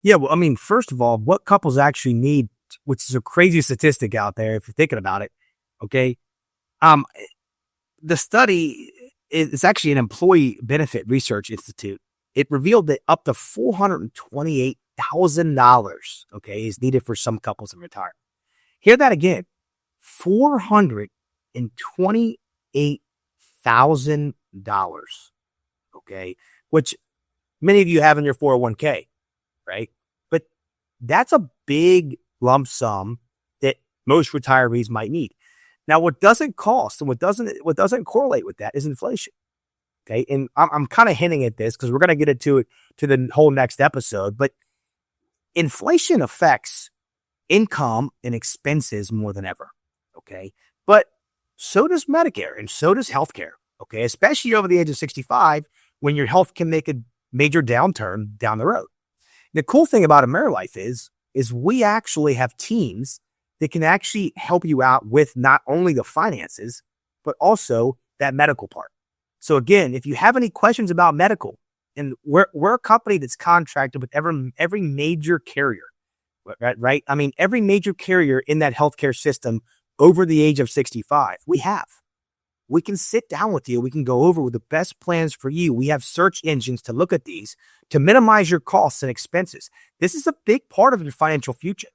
Yeah, well, I mean, first of all, what couples actually need, which is a crazy statistic out there if you're thinking about it, okay? Um, the study is actually an employee benefit research institute. It revealed that up to $428,000, okay, is needed for some couples in retirement. Hear that again. $428,000, okay, which many of you have in your 401k, right? But that's a big lump sum that most retirees might need. Now, what doesn't cost and what doesn't correlate with that is inflation. Okay, and I'm kind of hinting at this because we're going to get into it to the whole next episode. But inflation affects income and expenses more than ever. Okay, but so does Medicare and so does healthcare. Okay, especially over the age of 65, when your health can make a major downturn down the road. The cool thing about AmeriLife is we actually have teams that can actually help you out with not only the finances, but also that medical part. So again, if you have any questions about medical, and we're a company that's contracted with every major carrier, right? I mean, every major carrier in that healthcare system over the age of 65, we can sit down with you. We can go over with the best plans for you. We have search engines to look at these to minimize your costs and expenses. This is a big part of your financial future.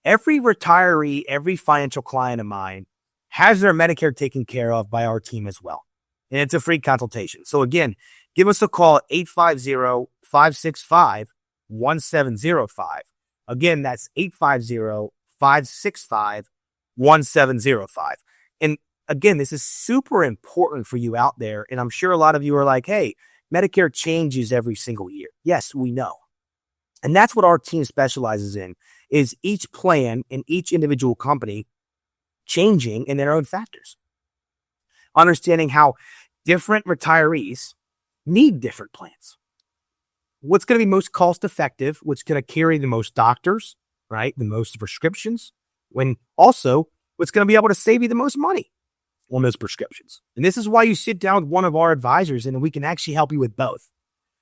Every retiree, every financial client of mine has their Medicare taken care of by our team as well. And it's a free consultation. So again, give us a call at 850-565-1705. Again, that's 850-565-1705. And again, this is super important for you out there. And I'm sure a lot of you are like, hey, Medicare changes every single year. Yes, we know. And that's what our team specializes in, is each plan in each individual company changing in their own factors. Understanding how different retirees need different plans. What's going to be most cost effective? What's going to carry the most doctors, right? The most prescriptions, when also what's going to be able to save you the most money on those prescriptions. And this is why you sit down with one of our advisors and we can actually help you with both.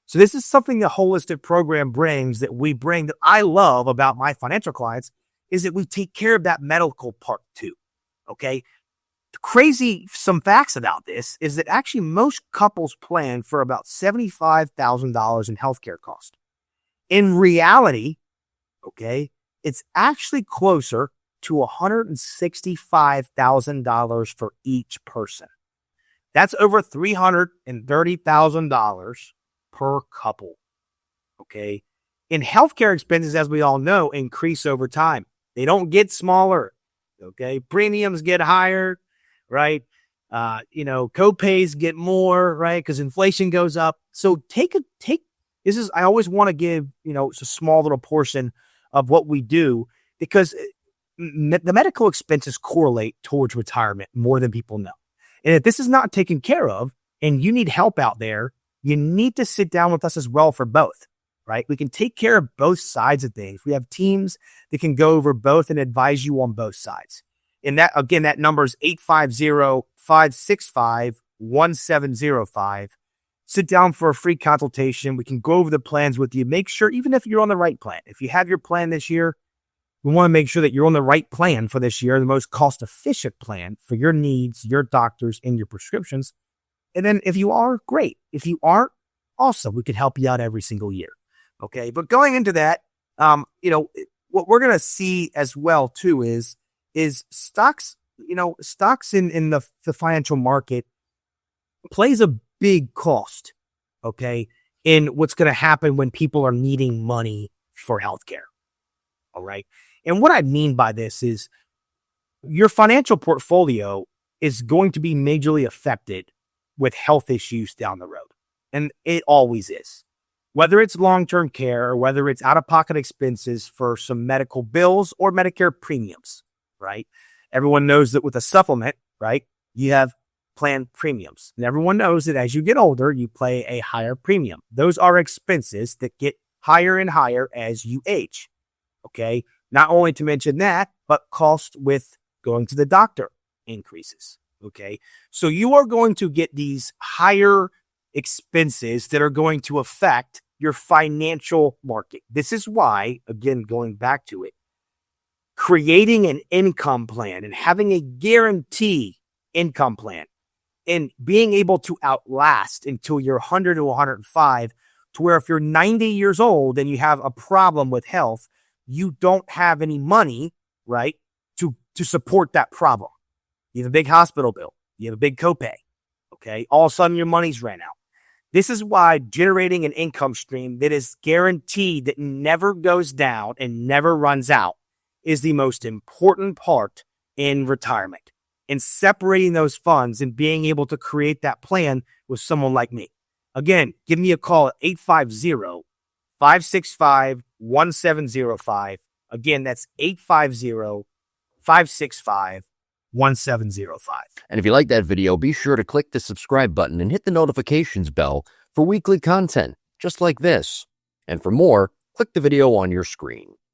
So this is something the holistic program brings that we bring that I love about my financial clients, is that we take care of that medical part too. Okay. Some facts about this is that actually most couples plan for about $75,000 in healthcare cost. In reality, okay, it's actually closer to $165,000 for each person. That's over $330,000 per couple. Okay. And healthcare expenses, as we all know, increase over time. They don't get smaller. Okay. Premiums get higher, right? Co-pays get more, right? Because inflation goes up. So I always want to give, it's a small little portion of what we do, because the medical expenses correlate towards retirement more than people know. And if this is not taken care of and you need help out there, you need to sit down with us as well for both, right? We can take care of both sides of things. We have teams that can go over both and advise you on both sides. And that number is 850-565-1705. Sit down for a free consultation. We can go over the plans with you. Make sure, even if you're on the right plan, if you have your plan this year, we want to make sure that you're on the right plan for this year, the most cost-efficient plan for your needs, your doctors, and your prescriptions. And then if you are, great. If you aren't, awesome. We can help you out every single year. Okay. But going into that, what we're going to see as well too is stocks, stocks in the financial market plays a big cost. Okay. In what's going to happen when people are needing money for healthcare. All right. And what I mean by this is your financial portfolio is going to be majorly affected with health issues down the road. And it always is. Whether it's long-term care or whether it's out-of-pocket expenses for some medical bills or Medicare premiums, right? Everyone knows that with a supplement, right, you have plan premiums. And everyone knows that as you get older, you pay a higher premium. Those are expenses that get higher and higher as you age. Okay. Not only to mention that, but cost with going to the doctor increases. Okay. So you are going to get these higher expenses that are going to affect your financial market. This is why, again, going back to it, creating an income plan and having a guarantee income plan and being able to outlast until you're 100 to 105, to where if you're 90 years old and you have a problem with health, you don't have any money, right, to support that problem. You have a big hospital bill. You have a big copay. Okay. All of a sudden your money's ran out. This is why generating an income stream that is guaranteed, that never goes down and never runs out, is the most important part in retirement, and separating those funds and being able to create that plan with someone like me. Again, give me a call at 850-565-1705. Again, that's 850-565-1705. And if you like that video, be sure to click the subscribe button and hit the notifications bell for weekly content just like this. And for more, click the video on your screen.